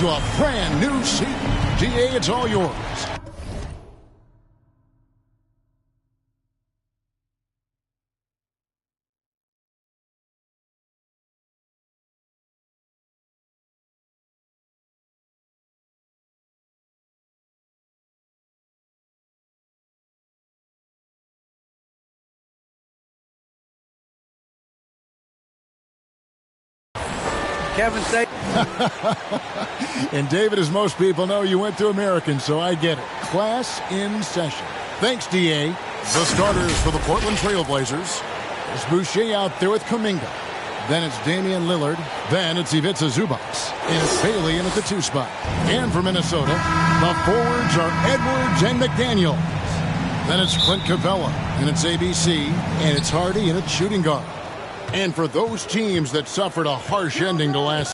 to a brand new season. DA, it's all yours. Kevin, thank And David, as most people know, you went to American, so I get it. Class in session. Thanks, DA. The starters for the Portland Trail Blazers. There's Boucher out there with Kuminga. Then it's Damian Lillard. Then it's Ivica Zubac. And it's Bailey in at the 2 spot. And for Minnesota, the forwards are Edwards and McDaniels. Then it's Clint Capella. And it's ABC. And it's Hardy and it's shooting guard. And for those teams that suffered a harsh ending to last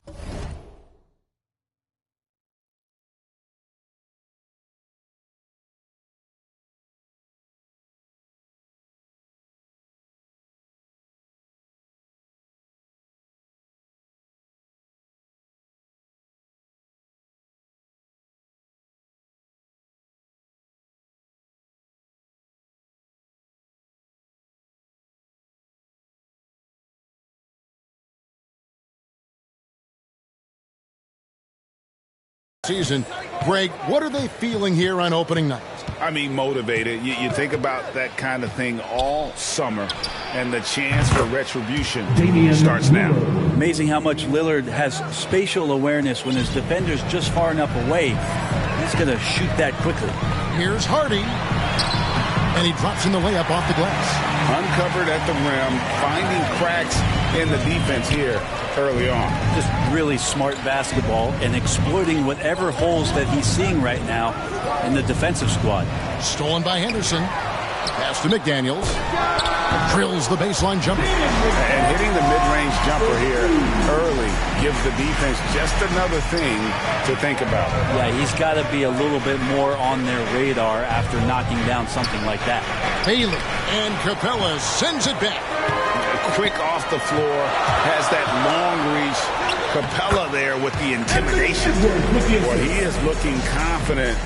season. Greg, what are they feeling here on opening night? I mean, motivated. You think about that kind of thing all summer, and the chance for retribution starts now. Amazing how much Lillard has spatial awareness when his defender's just far enough away. He's going to shoot that quickly. Here's Hardy. And he drops in the layup off the glass. Uncovered at the rim, finding cracks in the defense here early on. Just really smart basketball and exploiting whatever holes that he's seeing right now in the defensive squad. Stolen by Henderson. Pass to McDaniels. Drills the baseline jumper. And hitting the mid-range jumper here early gives the defense just another thing to think about. Yeah, he's got to be a little bit more on their radar after knocking down something like that. Bailey and Capella sends it back. Quick off the floor, has that long reach. Capella there with the intimidation. Well, he is looking confident.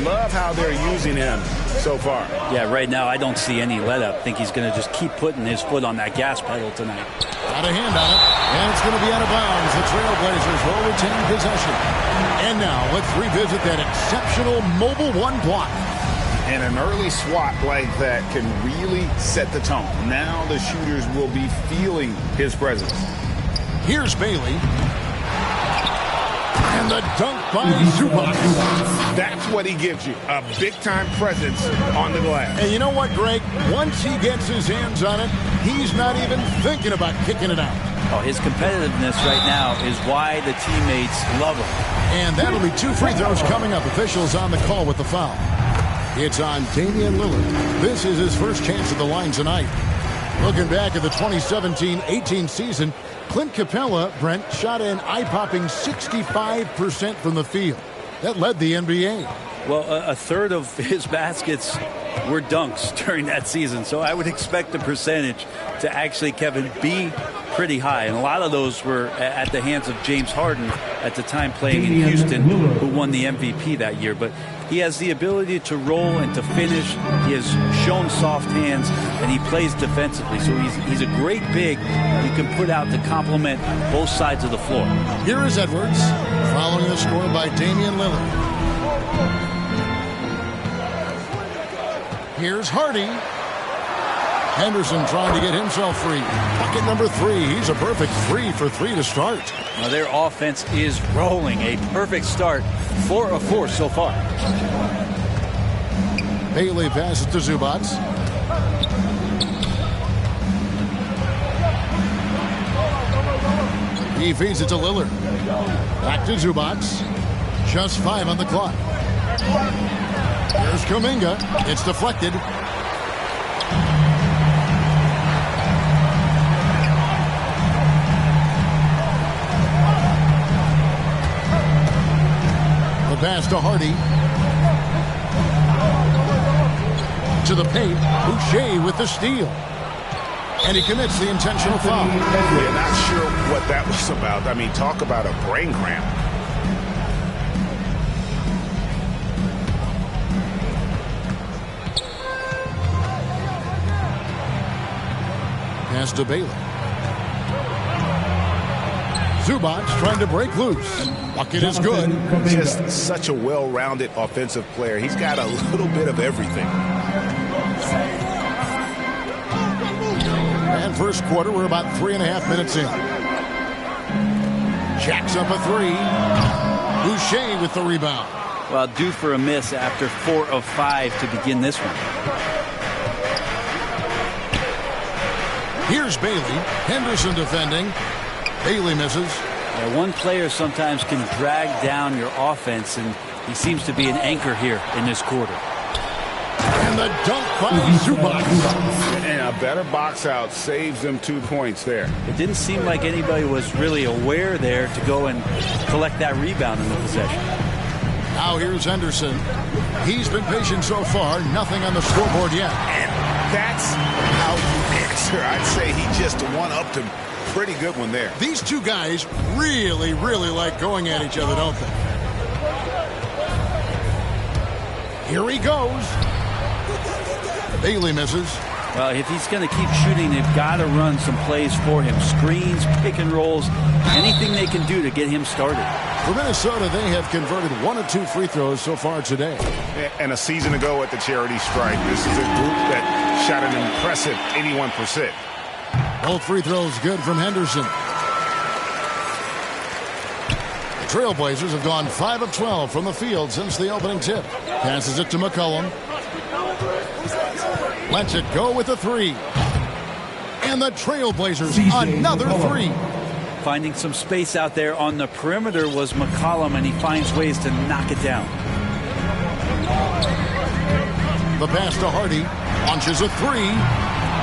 Love how they're using him so far. Yeah, right now I don't see any let up. I think he's going to just keep putting his foot on that gas pedal tonight. Got a hand on it, and it's going to be out of bounds. The Trailblazers will retain possession. And now let's revisit that exceptional mobile 1 block. And an early swat like that can really set the tone. Now the shooters will be feeling his presence. Here's Bailey. And the dunk by Zubac. That's what he gives you, a big-time presence on the glass. And you know what, Greg? Once he gets his hands on it, he's not even thinking about kicking it out. Oh, his competitiveness right now is why the teammates love him. And that'll be 2 free throws coming up. Officials on the call with the foul. It's on Damian Lillard. This is his first chance at the line tonight. Looking back at the 2017-18 season, Clint Capella, Brent, shot an eye-popping 65% from the field. That led the NBA. Well, a third of his baskets were dunks during that season, so I would expect the percentage to actually, Kevin, be pretty high. And a lot of those were at the hands of James Harden at the time playing in Houston, who won the MVP that year. But he has the ability to roll and to finish. He has shown soft hands, and he plays defensively. So he's a great big you can put out to complement both sides of the floor. Here is Edwards, following the score by Damian Lillard. Here's Hardy. Henderson trying to get himself free. Bucket number 3. He's a perfect 3 for 3 to start. Now their offense is rolling. A perfect start. 4 of 4 so far. Bailey passes to Zubac. He feeds it to Lillard. Back to Zubac. Just 5 on the clock. Here's Kuminga. It's deflected. The pass to Hardy. To the paint. Boucher with the steal. And he commits the intentional foul. We're not sure what that was about. I mean, talk about a brain cramp. Pass to Bailey. Zubac trying to break loose. Bucket is good. Just such a well-rounded offensive player. He's got a little bit of everything. And first quarter, we're about 3.5 minutes in. Jacks up a three. Boucher with the rebound. Well, due for a miss after 4 of 5 to begin this one. Here's Bailey. Henderson defending. Bailey misses. Yeah, one player sometimes can drag down your offense, and he seems to be an anchor here in this quarter. And the dunk by Zubac. And a better box out saves them 2 points there. It didn't seem like anybody was really aware there to go and collect that rebound in the possession. Now here's Henderson. He's been patient so far. Nothing on the scoreboard yet. And that's how you answer. I'd say he just one-upped him. Pretty good one there. These two guys really, really like going at each other, don't they? Here he goes. Bailey misses. Well, if he's going to keep shooting, they've got to run some plays for him. Screens, pick and rolls, anything they can do to get him started. For Minnesota, they have converted 1 of 2 free throws so far today. And a season ago at the charity stripe, this is a group that shot an impressive 81%. Both free throws good from Henderson. The Trailblazers have gone 5 of 12 from the field since the opening tip. Passes it to McCollum. Lets it go with a three. And the Trailblazers, another three. Finding some space out there on the perimeter was McCollum, and he finds ways to knock it down. The pass to Hardy. Launches a three.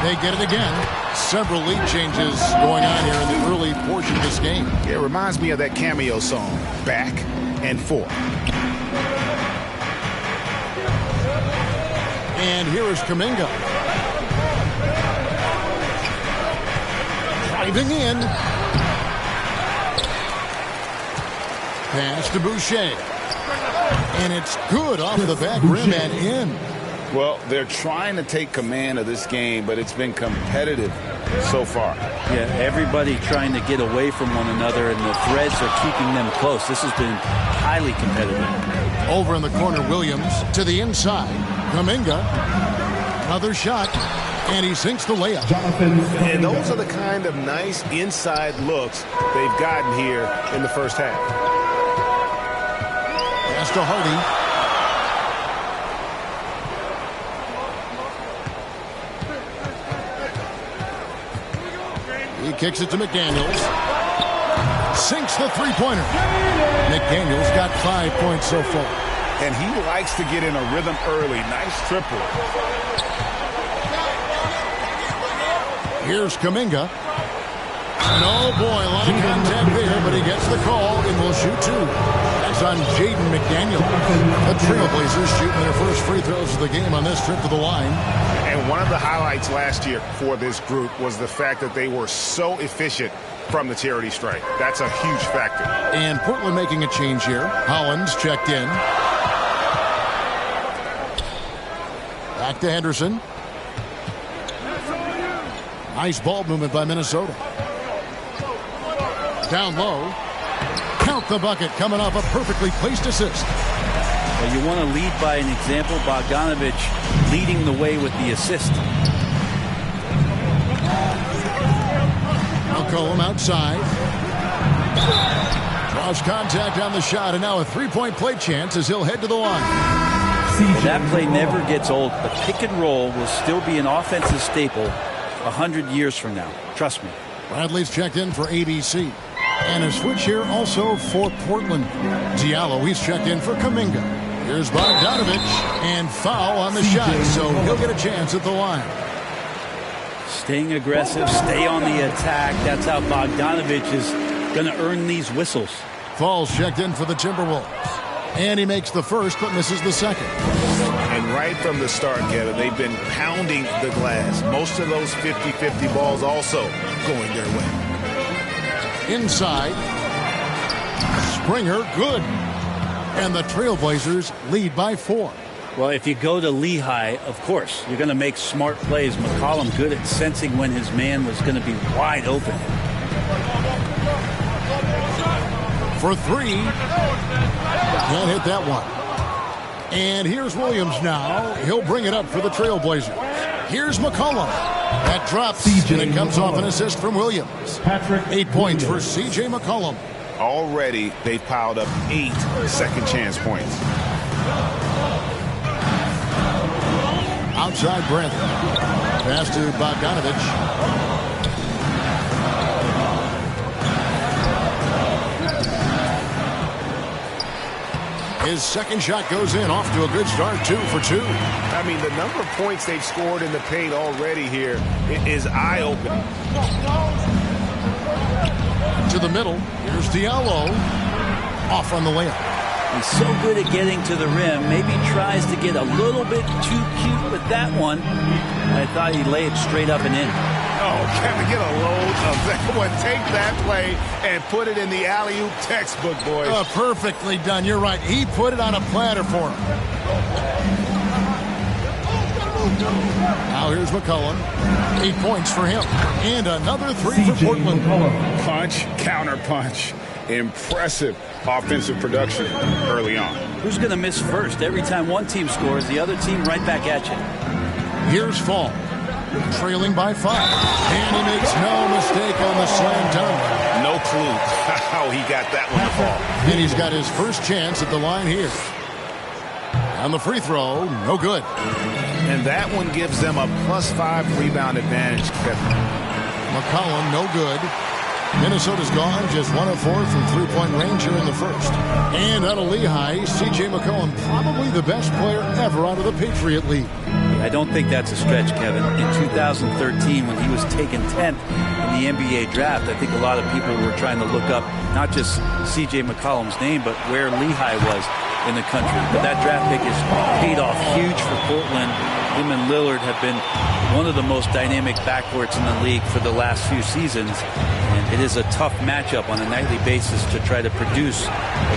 They get it again. Several lead changes going on here in the early portion of this game. Yeah, it reminds me of that cameo song, Back and Forth. And here is Kuminga. Driving in. Pass to Boucher. And it's good off the back rim and in. Well, they're trying to take command of this game, but it's been competitive so far. Yeah, everybody trying to get away from one another, and the threads are keeping them close. This has been highly competitive. Over in the corner, Williams to the inside. Kuminga. Another shot. And he sinks the layup. And those are the kind of nice inside looks they've gotten here in the first half. Pass to Hardy. He kicks it to McDaniels. Sinks the three-pointer. McDaniels got 5 points so far. And he likes to get in a rhythm early. Nice triple. Here's Kuminga. And oh boy, a lot of contact there, but he gets the call and will shoot two. That's on Jaden McDaniel. The Trailblazers shooting their first free throws of the game on this trip to the line. And one of the highlights last year for this group was the fact that they were so efficient from the charity stripe. That's a huge factor. And Portland making a change here. Hollins checked in. Back to Henderson. Nice ball movement by Minnesota. Down low. Count the bucket, coming off a perfectly placed assist. Well, you want to lead by an example. Bogdanovich leading the way with the assist. McCollum outside. Draws contact on the shot, and now a three-point play chance as he'll head to the line. That play never gets old. The pick and roll will still be an offensive staple 100 years from now. Trust me. Bradley's checked in for ABC. And a switch here also for Portland. Diallo, he's checked in for Kuminga. Here's Bogdanovich, and foul on the shot, so he'll get a chance at the line. Staying aggressive, stay on the attack. That's how Bogdanovich is going to earn these whistles. Falls checked in for the Timberwolves. And he makes the first, but misses the second. And right from the start, Kevin, they've been pounding the glass. Most of those 50-50 balls also going their way. Inside. Springer, good. And the Trailblazers lead by 4. Well, if you go to Lehigh, of course, you're going to make smart plays. McCollum good at sensing when his man was going to be wide open. For three. Can't hit that one. And here's Williams now. He'll bring it up for the Trailblazers. Here's McCollum. That drops, and it comes off an assist from Williams. 8 points for C.J. McCollum. Already, they've piled up 8 second chance points. Outside Bradley. Pass to Bogdanovich. His second shot goes in. Off to a good start. 2 for 2. I mean, the number of points they've scored in the paint already here is eye-opening. To the middle. Here's Diallo. Off on the layup. He's so good at getting to the rim. Maybe tries to get a little bit too cute with that one. I thought he'd lay it straight up and in. Oh, Kevin, get a load of that one. Take that play and put it in the alley-oop textbook, boys. Oh, perfectly done. You're right. He put it on a platter for him. Now here's McCollum. 8 points for him. And another 3 for Portland. Punch, counter punch. Impressive offensive production early on. Who's going to miss first? Every time one team scores, the other team right back at you. Here's Fall. Trailing by 5. And he makes no mistake on the slam dunk. No clue how he got that one to fall. And he's got his first chance at the line here. On the free throw, no good. And that one gives them a +5 rebound advantage, Kevin. McCollum, no good. Minnesota's gone, just 1 of 4 from three-point range here in the first. And out of Lehigh, C.J. McCollum, probably the best player ever out of the Patriot League. I don't think that's a stretch, Kevin. In 2013, when he was taken 10th in the NBA draft, I think a lot of people were trying to look up not just C.J. McCollum's name, but where Lehigh was in the country. But that draft pick is paid off huge for Portland. Him and Lillard have been one of the most dynamic backcourts in the league for the last few seasons. And it is a tough matchup on a nightly basis to try to produce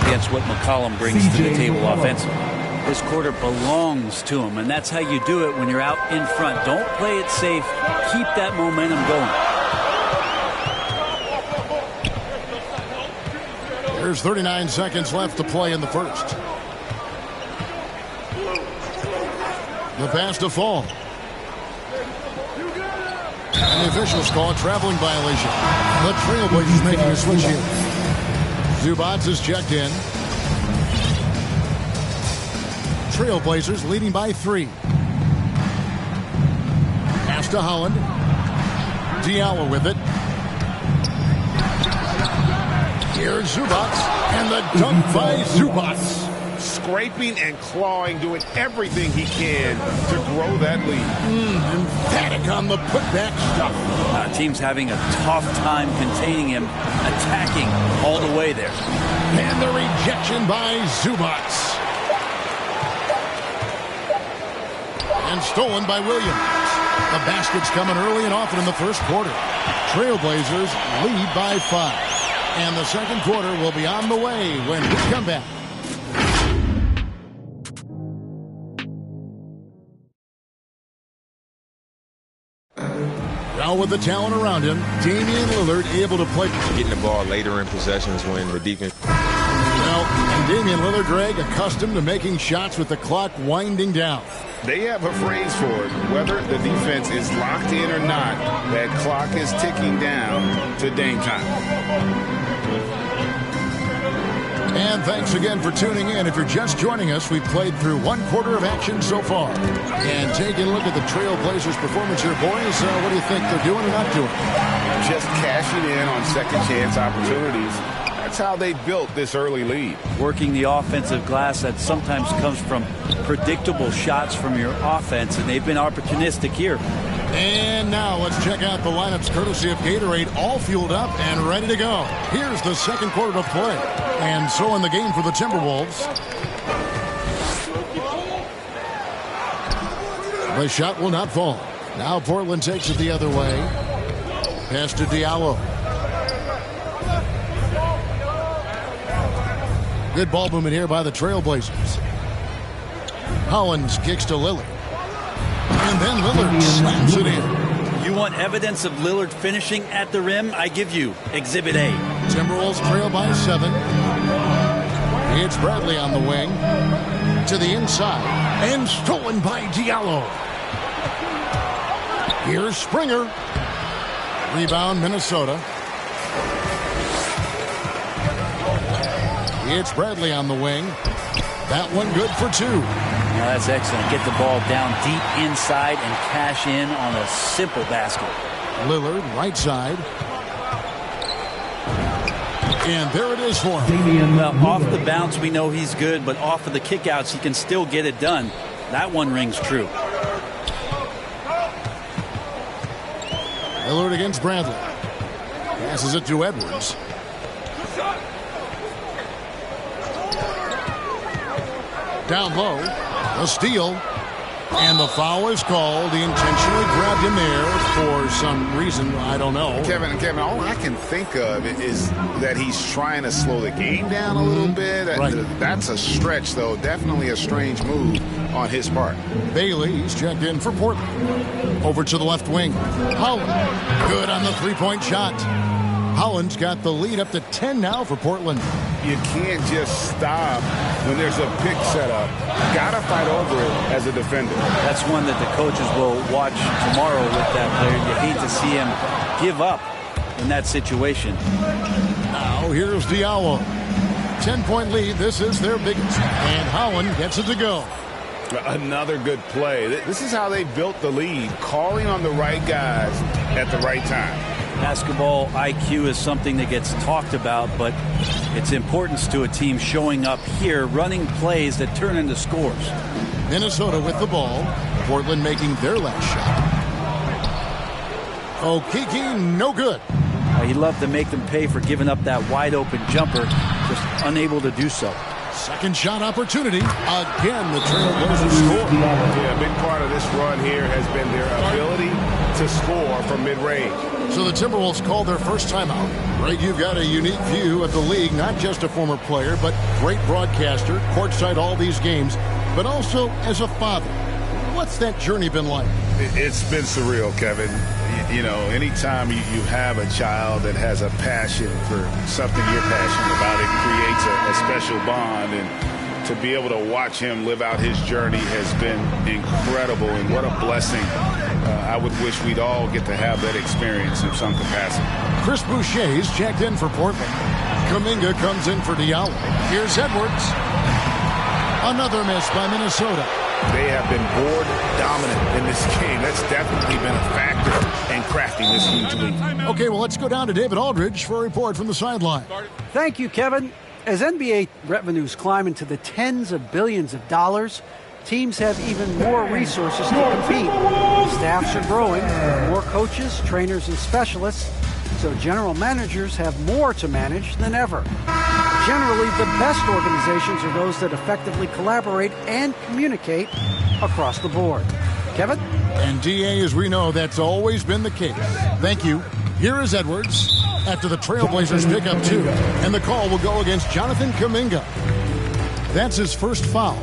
against what McCollum brings to the table offensively. This quarter belongs to him, and that's how you do it when you're out in front. Don't play it safe. Keep that momentum going. There's 39 seconds left to play in the first. The pass to Fall. And the officials call a traveling violation. The Trailblazers making a switch here. Zubac is checked in. Trailblazers leading by 3. Pass to Holland. Diallo with it. Here's Zubac. And the dunk by Zubac. Scraping and clawing, doing everything he can to grow that lead. Emphatic on the putback stuff. Team's having a tough time containing him, attacking all the way there. And the rejection by Zubac. And stolen by Williams. The basket's coming early and often in the first quarter. Trailblazers lead by 5. And the second quarter will be on the way when we come back. Now with the talent around him, Damian Lillard able to play. Getting the ball later in possessions when the defense. Well, and Damian Lillard, Greg, accustomed to making shots with the clock winding down. They have a phrase for it. Whether the defense is locked in or not, that clock is ticking down to Dame time. And thanks again for tuning in. If you're just joining us, we've played through 1 quarter of action so far. And taking a look at the Trailblazers' performance here, boys, what do you think they're doing or not doing? Just cashing in on second chance opportunities. That's how they built this early lead. Working the offensive glass, that sometimes comes from predictable shots from your offense, and they've been opportunistic here. And now let's check out the lineups courtesy of Gatorade, all fueled up and ready to go. Here's the second quarter to play. And so in the game for the Timberwolves. The shot will not fall. Now Portland takes it the other way. Pass to Diallo. Good ball movement here by the Trailblazers. Hollins kicks to Lillard. And then Lillard slams it in. You want evidence of Lillard finishing at the rim? I give you Exhibit A. Timberwolves trail by 7. It's Bradley on the wing. To the inside. And stolen by Diallo. Here's Springer. Rebound, Minnesota. It's Bradley on the wing. That one good for 2. Now that's excellent. Get the ball down deep inside and cash in on a simple basket. Lillard, right side. And there it is for him. Well, off the bounce, we know he's good, but off of the kickouts, he can still get it done. That one rings true. Lillard against Bradley. Passes it to Edwards. Down low, a steal, and the foul is called. He intentionally grabbed him there for some reason, I don't know. Kevin, all I can think of is that he's trying to slow the game down a little bit. Right. That's a stretch, though. Definitely a strange move on his part. Bailey's checked in for Portland. Over to the left wing. Holland, good on the three-point shot. Holland's got the lead up to 10 now for Portland. You can't just stop when there's a pick set up. Got to fight over it as a defender. That's one that the coaches will watch tomorrow with that player. You hate to see him give up in that situation. Now here's Diallo. 10-point lead. This is their biggest. And Holland gets it to go. Another good play. This is how they built the lead, calling on the right guys at the right time. Basketball IQ is something that gets talked about, but its importance to a team showing up here, running plays that turn into scores. Minnesota with the ball. Portland making their last shot. Okeke, no good. He'd love to make them pay for giving up that wide open jumper, just unable to do so. Second shot opportunity. Again, the Trailblazers score. Yeah, a big part of this run here has been their ability to score from mid-range. So the Timberwolves called their first timeout. Greg, you've got a unique view of the league, not just a former player, but great broadcaster, courtside all these games, but also as a father. What's that journey been like? It's been surreal, Kevin. You know, anytime you have a child that has a passion for something you're passionate about, it creates a special bond. And to be able to watch him live out his journey has been incredible. And what a blessing. I would wish we'd all get to have that experience in some capacity. Chris Boucher's checked in for Portland. Kuminga comes in for Diallo. Here's Edwards. Another miss by Minnesota. They have been board dominant in this game. That's definitely been a factor in crafting this huge lead. Okay, well, let's go down to David Aldridge for a report from the sideline. Thank you, Kevin. As NBA revenues climb into the tens of billions of dollars, teams have even more resources to compete. Staffs are growing, more coaches, trainers, and specialists, so general managers have more to manage than ever. Generally, the best organizations are those that effectively collaborate and communicate across the board. Kevin? And DA, as we know, that's always been the case. Thank you. Here is Edwards after the Trailblazers pick up 2. And the call will go against Jonathan Kuminga. That's his first foul.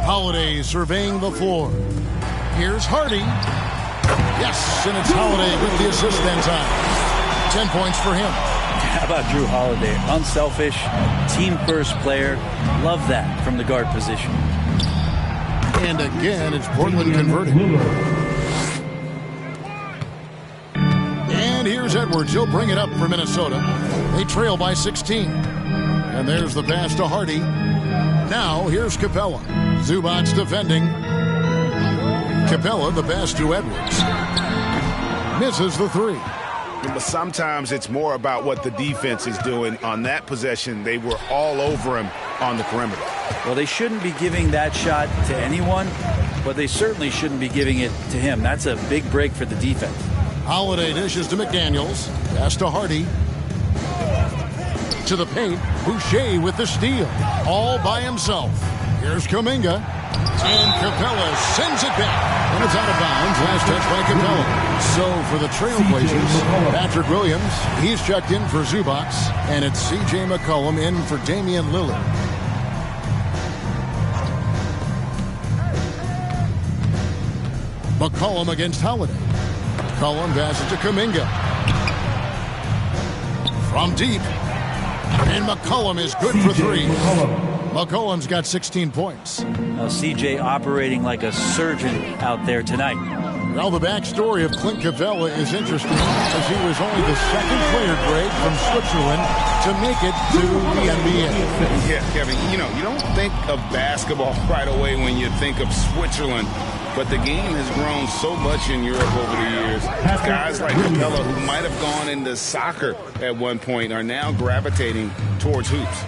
Holiday surveying the floor. Here's Hardy. Yes, and it's Holiday with the assist that time. 10 points for him. How about Drew Holiday? Unselfish, team-first player. Love that from the guard position. And again, it's Portland converting. And here's Edwards. He'll bring it up for Minnesota. They trail by 16. And there's the pass to Hardy. Now, here's Capella. Zubac's defending. Capella, the pass to Edwards. Misses the 3. But sometimes it's more about what the defense is doing. On that possession, they were all over him on the perimeter. Well, they shouldn't be giving that shot to anyone, but they certainly shouldn't be giving it to him. That's a big break for the defense. Holiday dishes to McDaniels. Pass to Hardy. To the paint. Boucher with the steal. All by himself. Here's Kuminga. And Capella sends it back. And it's out of bounds. Last touch by Capella. So for the Trailblazers, Patrick Williams, he's checked in for Zubac. And it's C.J. McCollum in for Damian Lillard. McCollum against Holiday. McCollum passes to Kuminga. From deep. And McCollum is good for three. McCollum's got 16 points. Now CJ operating like a surgeon out there tonight. Well, the backstory of Clint Capella is interesting because he was only the second player, Greg, from Switzerland to make it to the NBA. Yeah, Kevin, you don't think of basketball right away when you think of Switzerland, but the game has grown so much in Europe over the years. Guys like Capella, who might have gone into soccer at one point, are now gravitating towards hoops.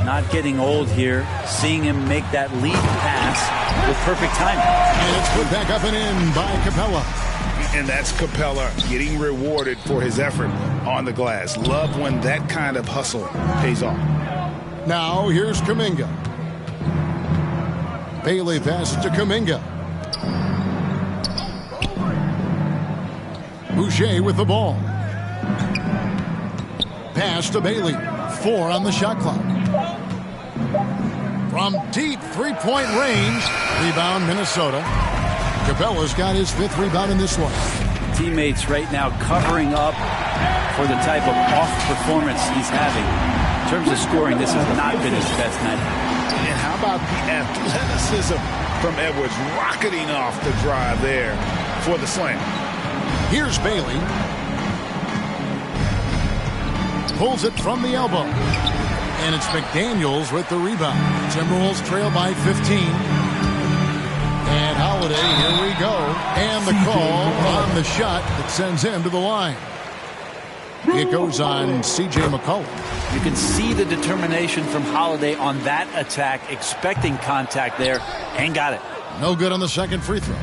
Not getting old here, seeing him make that lead pass with perfect timing. And it's put back up and in by Capella. And that's Capella getting rewarded for his effort on the glass. Love when that kind of hustle pays off. Now here's Kuminga. Bailey passes to Kuminga. Boucher with the ball. Pass to Bailey. 4 on the shot clock. From deep three-point range. Rebound, Minnesota. Capella's got his 5th rebound in this one. Teammates right now covering up for the type of off performance he's having. In terms of scoring, this has not been his best night. And how about the athleticism from Edwards rocketing off the drive there for the slam? Here's Bailey. Pulls it from the elbow. And it's McDaniels with the rebound. Timberwolves trail by 15. And Holiday, here we go. And the call on the shot that sends him to the line. It goes on C.J. McCollum. You can see the determination from Holiday on that attack, expecting contact there, and got it. No good on the second free throw.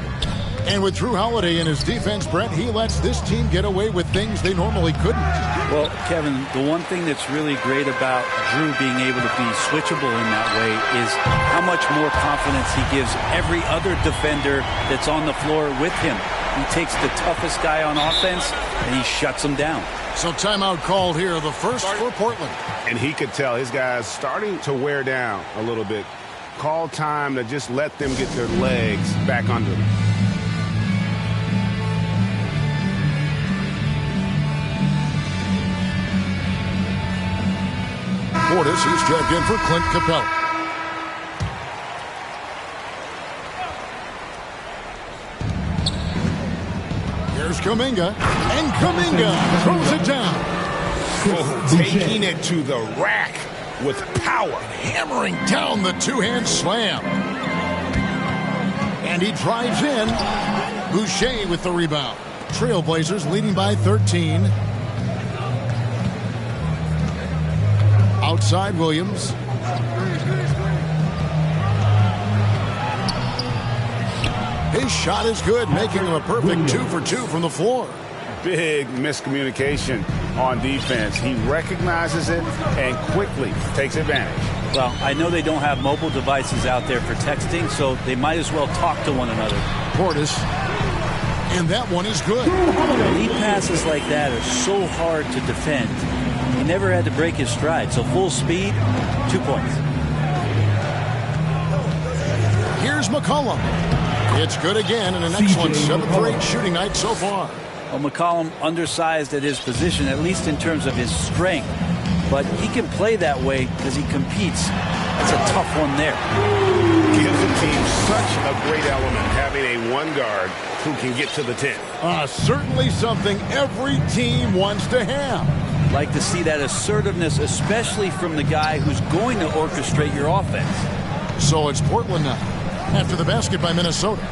And with Drew Holiday in his defense, Brett, he lets this team get away with things they normally couldn't. Well, Kevin, the one thing that's really great about Drew being able to be switchable in that way is how much more confidence he gives every other defender that's on the floor with him. He takes the toughest guy on offense, and he shuts him down. So timeout called here, the first for Portland. And he could tell his guys starting to wear down a little bit. Call time to just let them get their legs back under them. Portis, he's checked in for Clint Capella. Here's Kuminga, and Kuminga throws it down. Oh, taking it to the rack with power. Hammering down the two-hand slam. And he drives in. Boucher with the rebound. Trailblazers leading by 13. Outside Williams. His shot is good, making him a perfect 2 for 2 from the floor. Big miscommunication on defense. He recognizes it and quickly takes advantage. Well, I know they don't have mobile devices out there for texting, so they might as well talk to one another. Portis. And that one is good. Lead passes like that are so hard to defend. He never had to break his stride, so full speed, 2 points. Here's McCollum. It's good again, and an excellent 7 for 8 shooting night so far. Well, McCollum undersized at his position, at least in terms of his strength. But he can play that way because he competes. That's a tough one there. Gives the team such a great element having a one guard who can get to the 10. Certainly something every team wants to have. Like to see that assertiveness, especially from the guy who's going to orchestrate your offense. So it's Portland now, after the basket by Minnesota.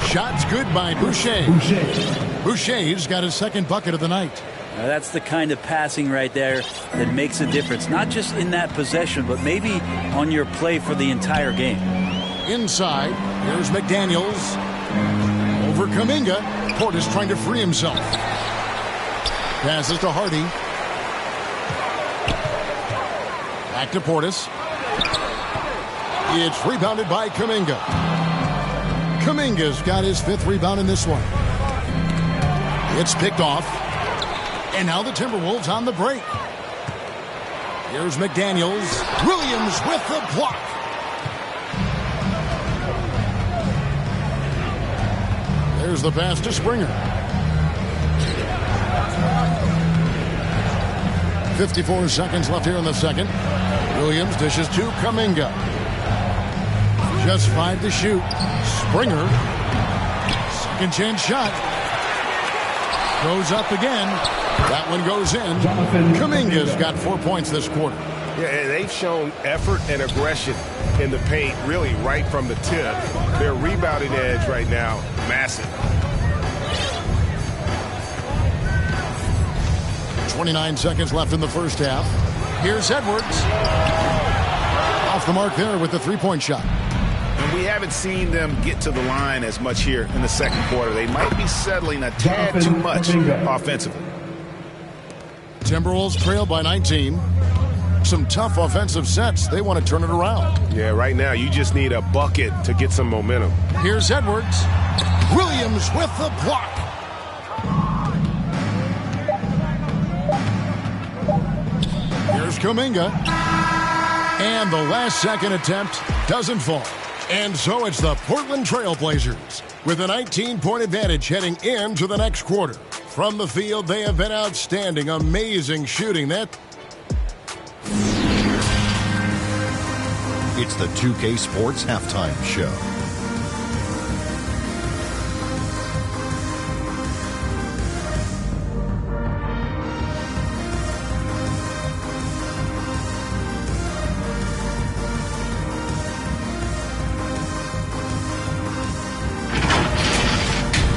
Shots good by Boucher. Boucher's got his second bucket of the night. Now that's the kind of passing right there that makes a difference, not just in that possession, but maybe on your play for the entire game. Inside, here's McDaniels. Over Kuminga. Portis trying to free himself. Passes to Hardy. Back to Portis. It's rebounded by Kuminga. Kuminga's got his 5th rebound in this one. It's picked off. And now the Timberwolves on the break. Here's McDaniels. Williams with the block. Here's the pass to Springer. 54 seconds left here in the second. Williams dishes to Kuminga. Just 5 to shoot. Springer. Second chance shot. Goes up again. That one goes in. Kuminga's got 4 points this quarter. Yeah, they've shown effort and aggression in the paint, really right from the tip. Their rebounding edge right now, massive. 29 seconds left in the first half. Here's Edwards. Off the mark there with the three-point shot. And we haven't seen them get to the line as much here in the second quarter. They might be settling a tad too much offensively. Timberwolves trail by 19. Some tough offensive sets. They want to turn it around. Yeah, right now you just need a bucket to get some momentum. Here's Edwards. Williams with the block. Here's Kuminga. And the last second attempt doesn't fall. And so it's the Portland Trail Blazers with a 19-point advantage heading into the next quarter. From the field, they have been outstanding. Amazing shooting. It's the 2K Sports Halftime Show.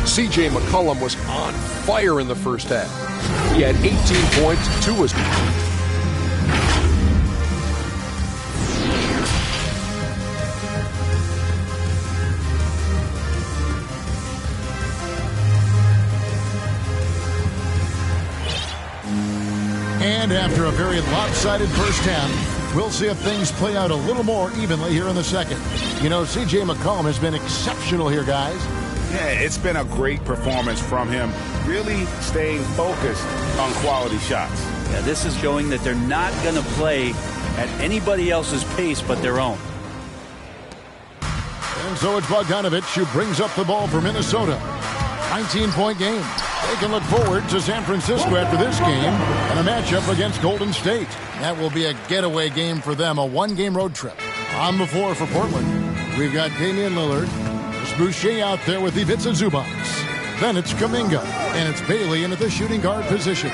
C.J. McCollum was on fire in the first half. He had 18 points, 2 assists. And after a very lopsided first half, we'll see if things play out a little more evenly here in the second. You know, C.J. McCollum has been exceptional here, guys. Yeah, it's been a great performance from him, really staying focused on quality shots. Yeah, this is showing that they're not going to play at anybody else's pace but their own. And so it's Bogdanovich who brings up the ball for Minnesota. 19-point game. They can look forward to San Francisco after this game and a matchup against Golden State. That will be a getaway game for them, a one-game road trip. On the floor for Portland, we've got Damian Lillard. There's Boucher out there with Ivica Zubac. Then it's Kuminga, and it's Bailey in at the shooting guard position.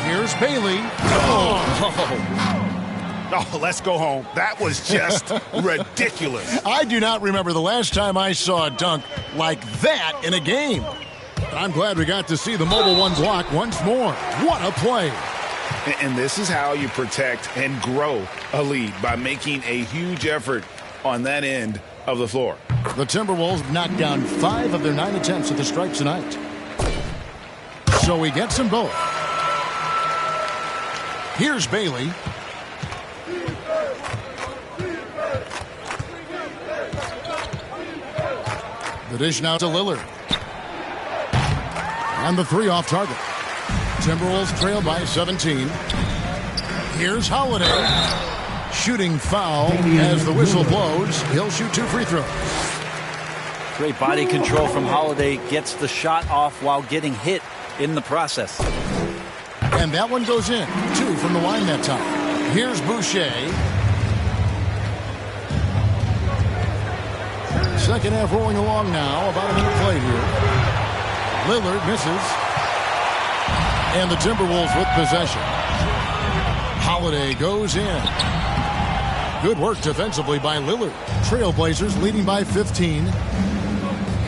Here's Bailey. Oh, let's go home. That was just ridiculous. I do not remember the last time I saw a dunk like that in a game. I'm glad we got to see the mobile one block once more. What a play. And this is how you protect and grow a lead, by making a huge effort on that end of the floor. The Timberwolves knocked down 5 of their 9 attempts at the stripe tonight. So he gets them both. Here's Bailey. The dish now to Lillard. And the 3 off target. Timberwolves trail by 17. Here's Holiday. Shooting foul as the whistle blows. He'll shoot 2 free throws. Great body control from Holiday. Gets the shot off while getting hit in the process. And that one goes in. 2 from the line that time. Here's Boucher. Second half rolling along now. About a minute played here. Lillard misses. And the Timberwolves with possession. Holiday goes in. Good work defensively by Lillard. Trailblazers leading by 15.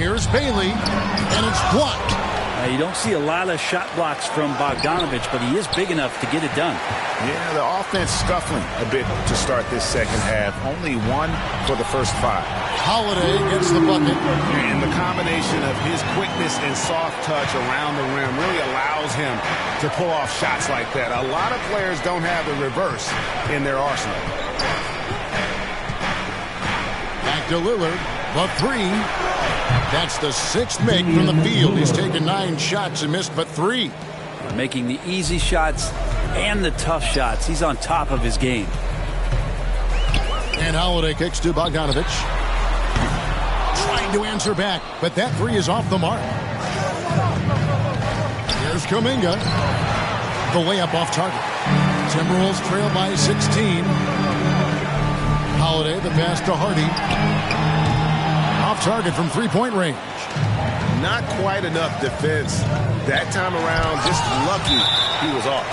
Here's Bailey, and it's blocked. You don't see a lot of shot blocks from Bogdanovich, but he is big enough to get it done. Yeah, the offense scuffling a bit to start this second half. Only 1 for the first 5. Holiday gets the bucket. And the combination of his quickness and soft touch around the rim really allows him to pull off shots like that. A lot of players don't have the reverse in their arsenal. Back to Lillard. The 3. That's the 6th make from the field. He's taken 9 shots and missed but 3. Making the easy shots and the tough shots. He's on top of his game. And Holiday kicks to Bogdanovich. trying to answer back, but that three is off the mark. Here's Kuminga. The layup off target. Timberwolves trail by 16. Holiday, the pass to Hardy. Off target from three-point range. Not quite enough defense that time around. Just lucky he was off.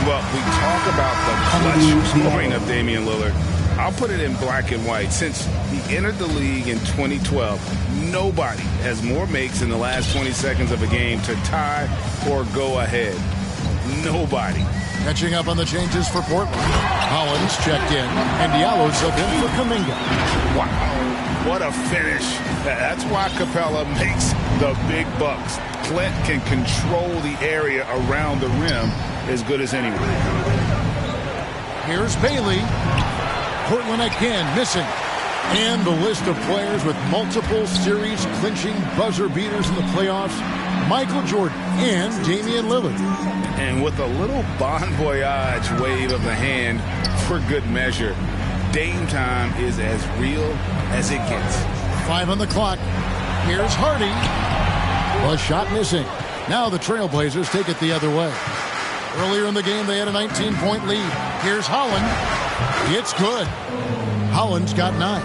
Well, we talk about the clutch scoring of Damian Lillard. I'll put it in black and white. Since he entered the league in 2012, nobody has more makes in the last 20 seconds of a game to tie or go ahead. Nobody. Catching up on the changes for Portland. Hollins checked in, and Diallo subbed in for Kuminga. Wow, what a finish. That's why Capella makes the big bucks. Clint can control the area around the rim as good as anyone. Here's Bailey. Portland again missing. And the list of players with multiple series-clinching buzzer beaters in the playoffs. Michael Jordan and Damian Lillard. And with a little bon voyage wave of the hand for good measure, Dame time is as real as it gets. 5 on the clock. Here's Hardy. A shot missing. Now the Trailblazers take it the other way. Earlier in the game, they had a 19-point lead. Here's Holland. It's good. Holland's got 9.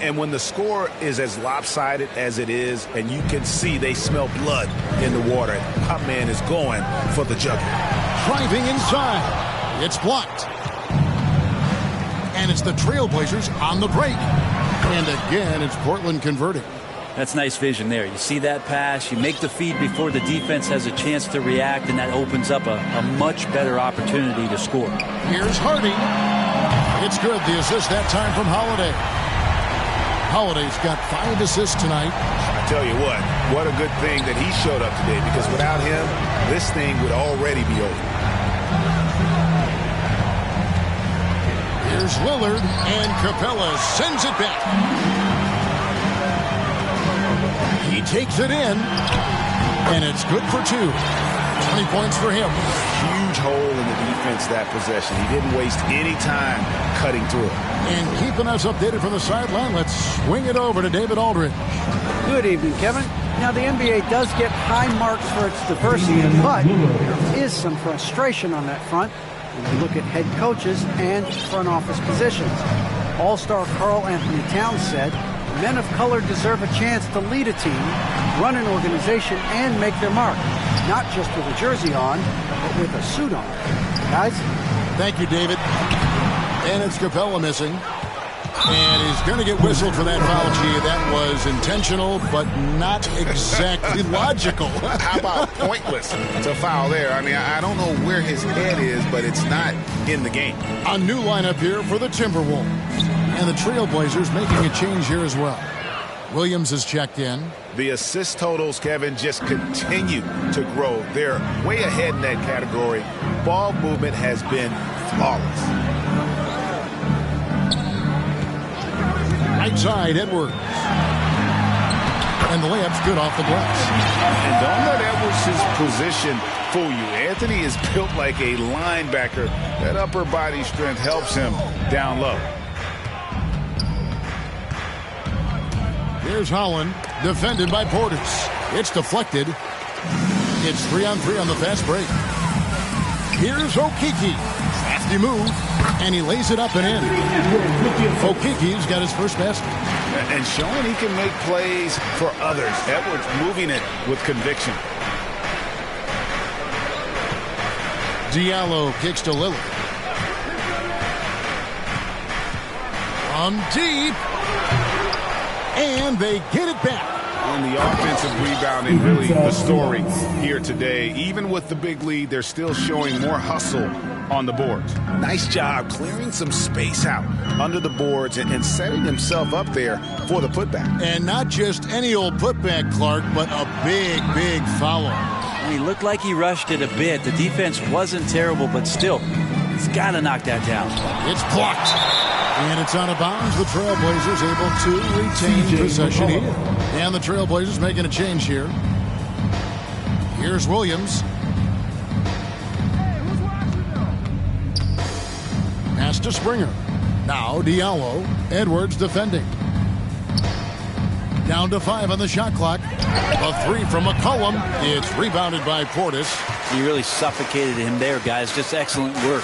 And when the score is as lopsided as it is, and you can see they smell blood in the water, my man is going for the jugular. Driving inside. It's blocked. And it's the Trailblazers on the break. And again, it's Portland converting. That's nice vision there. You see that pass, you make the feed before the defense has a chance to react, and that opens up a much better opportunity to score. Here's Hardy. It's good. The assist that time from Holiday. Holiday's got 5 assists tonight. I tell you what a good thing that he showed up today, because without him, this thing would already be over. Here's Lillard, and Capella sends it back. He takes it in, and it's good for 2. 20 points for him. Huge hole in the defense that possession. He didn't waste any time cutting through it. And keeping us updated from the sideline, let's swing it over to David Aldridge. Good evening, Kevin. Now, the NBA does get high marks for its diversity, but there is some frustration on that front when you look at head coaches and front office positions. All-star Karl Anthony Towns said, men of color deserve a chance to lead a team, run an organization, and make their mark. Not just with a jersey on, but with a suit on. Guys? Thank you, David. And it's Capella missing. And he's going to get whistled for that foul, G. That was intentional, but not exactly logical. How about pointless to foul there? I mean, I don't know where his head is, but it's not in the game. A new lineup here for the Timberwolves. And the Trailblazers making a change here as well. Williams has checked in. The assist totals, Kevin, just continue to grow. They're way ahead in that category. Ball movement has been flawless. Right side, Edwards. And the layup's good off the glass. And don't let Edwards' position fool you. Anthony is built like a linebacker. That upper body strength helps him down low. Here's Holland, defended by Portis. It's deflected. It's 3-on-3 on the fast break. Here's Okeke. Crafty move, and he lays it up and in. Okeke's got his first basket. And showing he can make plays for others. Edwards moving it with conviction. Diallo kicks to Lillard. From deep. And they get it back. And the offensive rebounding really the story here today. Even with the big lead, they're still showing more hustle on the boards. Nice job clearing some space out under the boards and setting himself up there for the putback. And not just any old putback, Clark, but a big, big foul. And he looked like he rushed it a bit. The defense wasn't terrible, but still, he's got to knock that down. It's blocked. And it's out of bounds. The Trailblazers able to retain possession here. And the Trailblazers making a change here. Here's Williams. Pass to Springer. Now Diallo. Edwards defending. Down to 5 on the shot clock. A three from McCollum. It's rebounded by Portis. You really suffocated him there, guys. Just excellent work.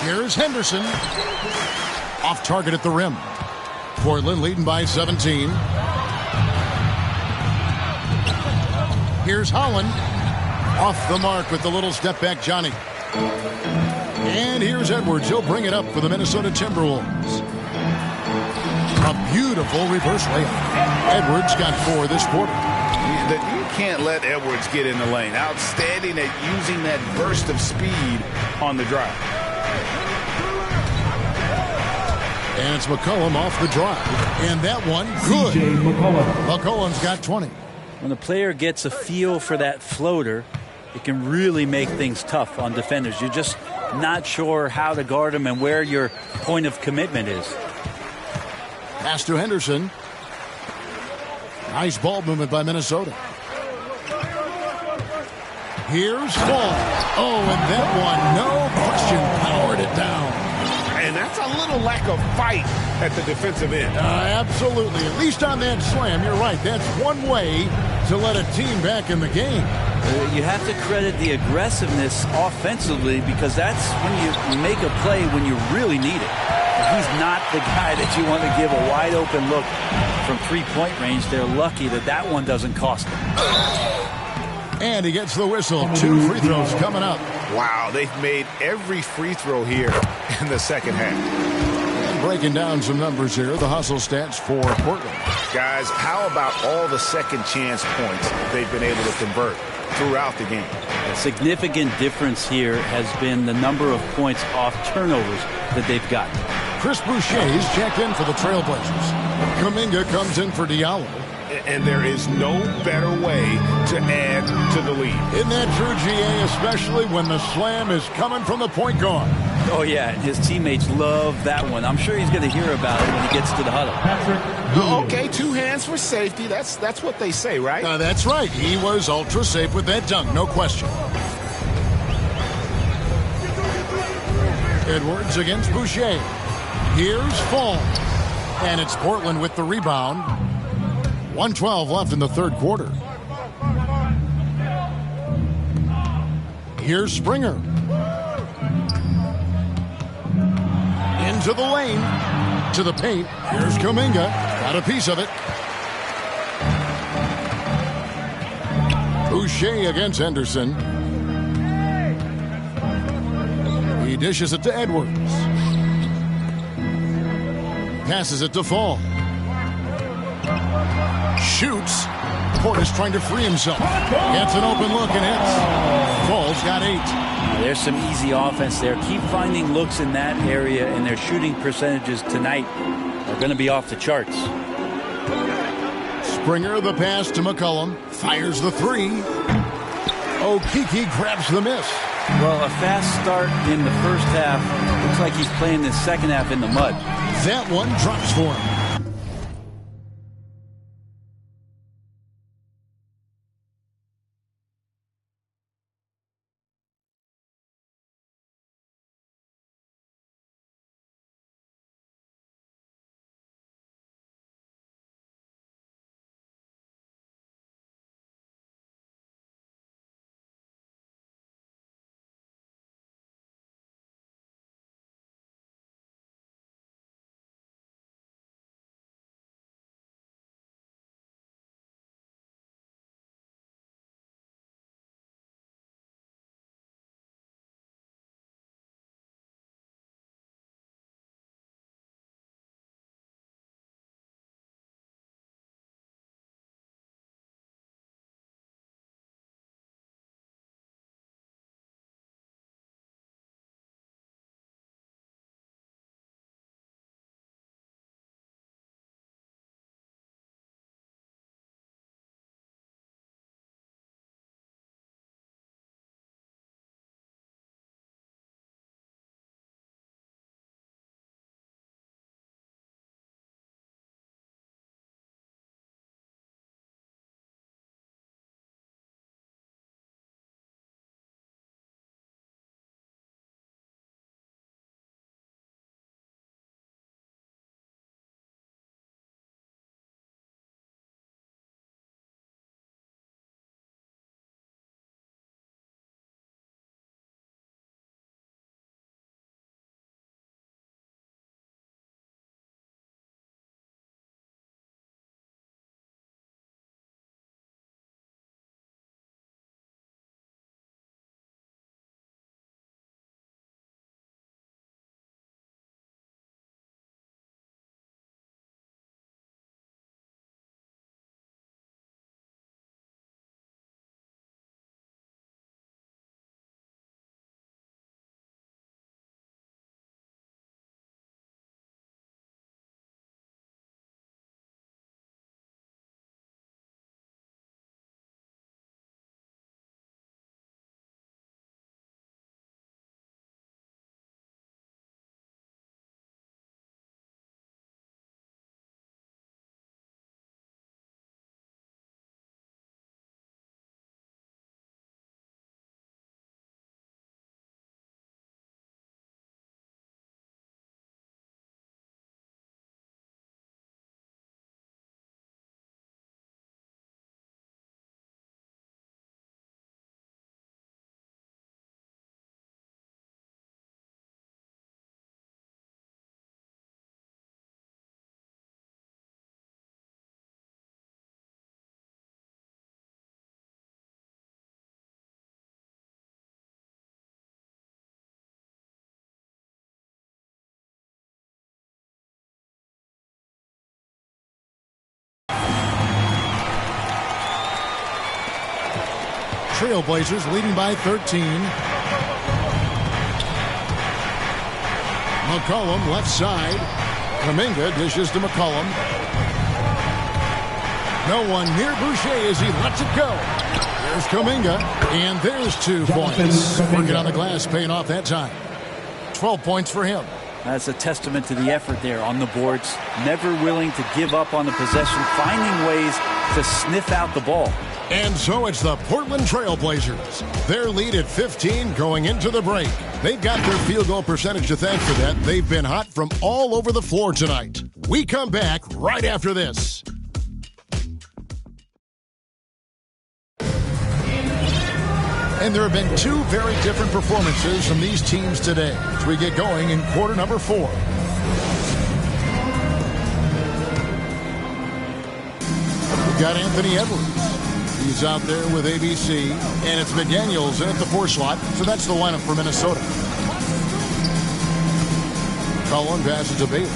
Here's Henderson. Off target at the rim. Portland leading by 17. Here's Holland. Off the mark with the little step back, Johnny. And here's Edwards. He'll bring it up for the Minnesota Timberwolves. A beautiful reverse layup. Edwards got 4 this quarter. You can't let Edwards get in the lane. Outstanding at using that burst of speed on the drive. And it's McCollum off the drive. And that one, good. McCollum's got 20. When a player gets a feel for that floater, it can really make things tough on defenders. You're just not sure how to guard them and where your point of commitment is. Pass to Henderson. Nice ball movement by Minnesota. Here's Fall. Oh, and that one, no question, powered it down. And that's a little lack of fight at the defensive end. Absolutely. At least on that slam, you're right. That's one way to let a team back in the game. You have to credit the aggressiveness offensively because that's when you make a play when you really need it. He's not the guy that you want to give a wide open look from three-point range. They're lucky that that one doesn't cost them. And he gets the whistle. 2 free throws coming up. Wow, they've made every free throw here in the second half. And breaking down some numbers here, the hustle stats for Portland. Guys, how about all the second chance points they've been able to convert throughout the game? A significant difference here has been the number of points off turnovers that they've gotten. Chris Boucher's checked in for the Trailblazers. Kuminga comes in for Diallo. And there is no better way to add to the lead. Isn't that true, GA, especially when the slam is coming from the point guard? Oh, yeah, and his teammates love that one. I'm sure he's going to hear about it when he gets to the huddle. Okay, 2 hands for safety. That's what they say, right? That's right. He was ultra safe with that dunk, no question. Edwards against Boucher. Here's Fall. And it's Portland with the rebound. 1:12 left in the third quarter. Here's Springer. Into the lane. To the paint. Here's Kuminga. Got a piece of it. Boucher against Henderson. He dishes it to Edwards. Passes it to Fall. Shoots. Portis trying to free himself. Gets an open look and hits. Fall's got 8. There's some easy offense there. Keep finding looks in that area, and their shooting percentages tonight are going to be off the charts. Springer the pass to McCollum. Fires the 3. Okeke grabs the miss. Well, a fast start in the first half. Looks like he's playing the second half in the mud. That one drops for him. Trailblazers leading by 13. McCollum left side. Kuminga dishes to McCollum. No one near Boucher as he lets it go. There's Kuminga, and there's 2 points. Working on the glass, paying off that time. 12 points for him. That's a testament to the effort there on the boards. Never willing to give up on the possession, finding ways to sniff out the ball. And so it's the Portland Trailblazers. Their lead at 15 going into the break. They've got their field goal percentage to thank for that. They've been hot from all over the floor tonight. We come back right after this. And there have been 2 very different performances from these teams today as we get going in quarter number 4. We've got Anthony Edwards. He's out there with ABC. And it's McDaniels in at the 4 slot. So that's the lineup for Minnesota. Cullen passes to Bailey.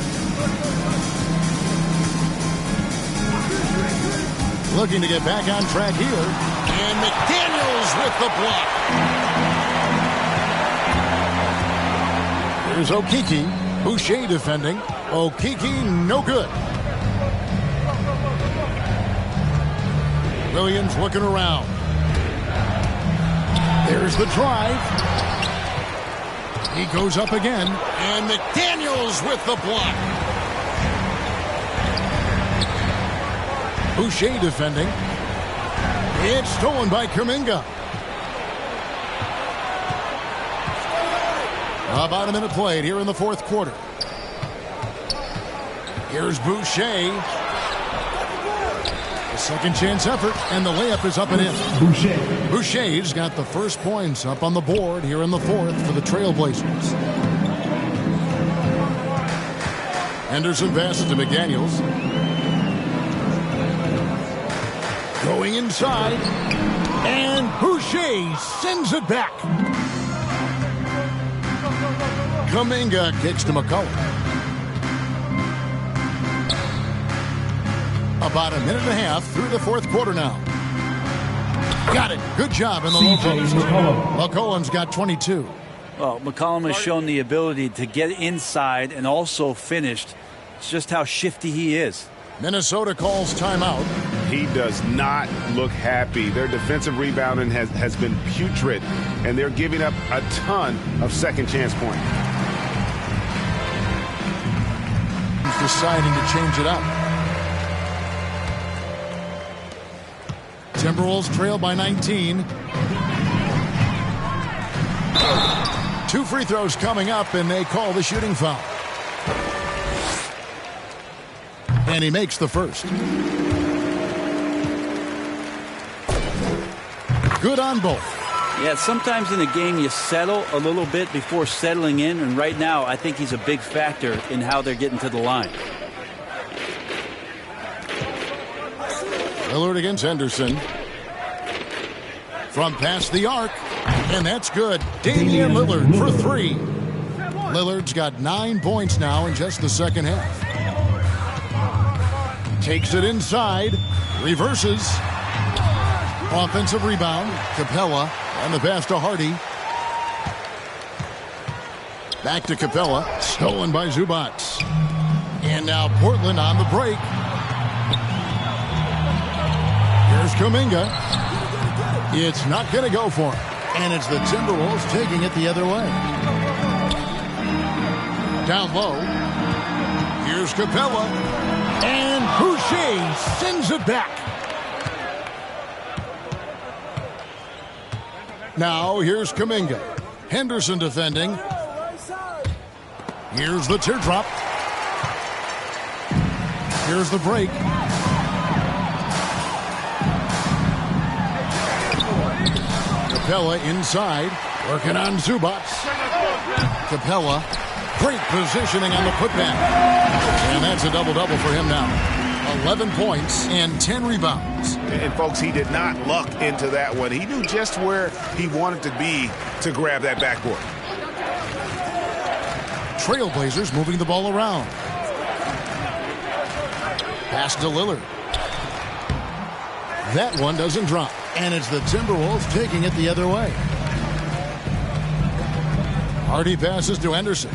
Looking to get back on track here. And McDaniels with the block. There's Okeke. Boucher defending. Okeke no good. Williams looking around. There's the drive. He goes up again. And McDaniels with the block. Boucher defending. It's stolen by Kuminga. About a minute played here in the 4th quarter. Here's Boucher. A second chance effort, and the layup is up and in. Boucher's got the first points up on the board here in the 4th for the Trailblazers. Henderson passes to McDaniels. Going inside, and Boucher sends it back. Kuminga kicks to McCollum. About a minute and a half through the 4th quarter now. Got it. Good job in the low post. McCollum's got 22. Well, McCollum has shown the ability to get inside and also finished. It's just how shifty he is. Minnesota calls timeout. He does not look happy. Their defensive rebounding has been putrid, and they're giving up a ton of second chance points. He's deciding to change it up. Timberwolves trail by 19. 2 free throws coming up, and they call the shooting foul. And he makes the first. Good on both. Yeah, sometimes in a game you settle a little bit before settling in, and right now I think he's a big factor in how they're getting to the line. Lillard against Henderson. From past the arc, and that's good. Damian Lillard for 3. Lillard's got 9 points now in just the second half. Takes it inside, reverses. Offensive rebound, Capella, and the pass to Hardy. Back to Capella, stolen by Zubac. And now Portland on the break. Here's Kuminga. It's not going to go for him. And it's the Timberwolves taking it the other way. Down low. Here's Capella. And Boucher sends it back. Now here's Kuminga. Henderson defending. Here's the teardrop. Here's the break. Capella inside. Working on Zubac. Capella. Great positioning on the putback. And that's a double-double for him now. 11 points and 10 rebounds. And folks, he did not luck into that one. He knew just where he wanted to be to grab that backboard. Trailblazers moving the ball around. Pass to Lillard. That one doesn't drop. And it's the Timberwolves taking it the other way. Hardy passes to Anderson.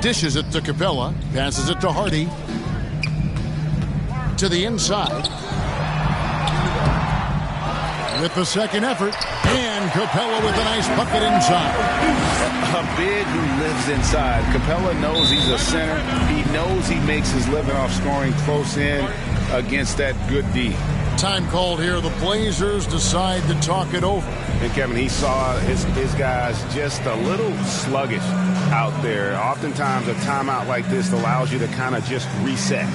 Dishes it to Capella. Passes it to Hardy. To the inside. With the second effort. And Capella with a nice bucket inside. A big who lives inside. Capella knows he's a center. He knows he makes his living off scoring close in against that good D. Time called here. The Blazers decide to talk it over. And Kevin, he saw his guys just a little sluggish out there. Oftentimes a timeout like this allows you to kind of just reset.